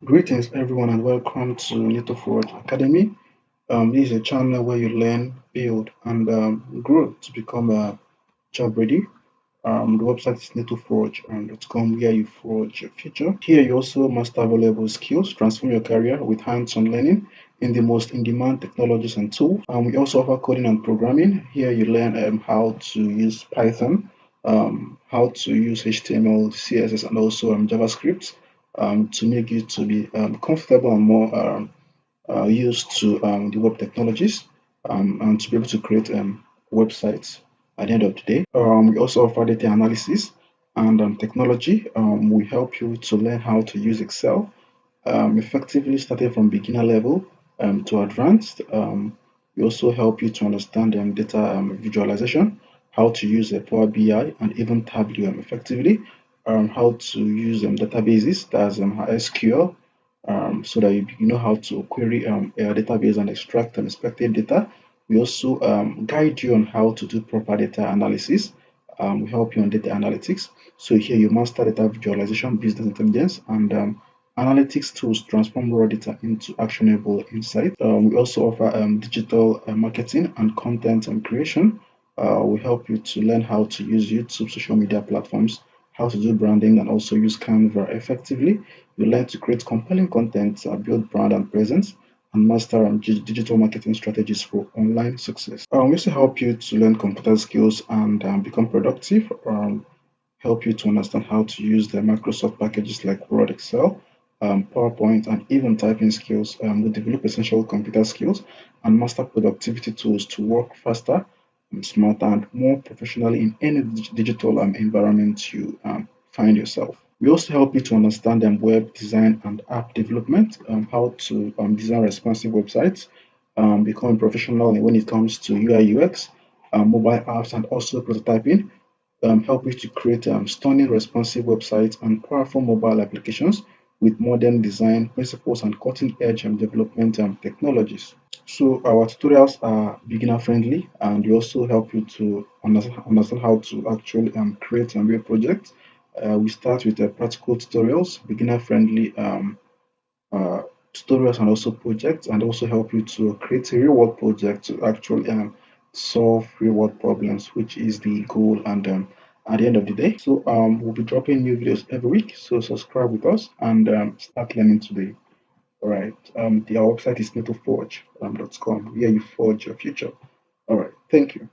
Greetings, everyone, and welcome to Netoforge Academy. This is a channel where you learn, build, and grow to become a job ready. The website is netoforge.com, where you forge your future. Here, you also master valuable skills, transform your career with hands-on learning in the most in-demand technologies and tools. We also offer coding and programming. Here, you learn how to use Python, how to use HTML, CSS, and also JavaScript to make you to be comfortable and more used to the web technologies and to be able to create websites at the end of the day. We also offer data analysis and technology. We help you to learn how to use Excel effectively, starting from beginner level to advanced. We also help you to understand data visualization, how to use Power BI and even Tableau effectively, how to use databases, that's SQL, so that you know how to query a database and extract expected data. We also guide you on how to do proper data analysis. We help you on data analytics. So here you master data visualization, business intelligence, and analytics tools transform raw data into actionable insight. We also offer digital marketing and content and creation. We help you to learn how to use YouTube, social media platforms, how to do branding, and also use Canva effectively. You learn to create compelling content, build brand and presence, and master digital marketing strategies for online success. We also help you to learn computer skills and become productive. Help you to understand how to use the Microsoft packages like Word, Excel, PowerPoint, and even typing skills. We develop essential computer skills and master productivity tools to work faster, smarter, and more professionally in any digital environment you find yourself. We also help you to understand web design and app development, how to design responsive websites, become professional when it comes to UI UX, mobile apps, and also prototyping. Help you to create stunning responsive websites and powerful mobile applications with modern design principles and cutting edge development technologies. So our tutorials are beginner friendly and we also help you to understand how to actually create a real project. We start with practical tutorials, beginner friendly uh, tutorials and also projects, and also help you to create a real world project to actually solve real world problems, which is the goal and at the end of the day. So we'll be dropping new videos every week. So subscribe with us and start learning today. All right. Our website is netoforge.com, where you forge your future. All right. Thank you.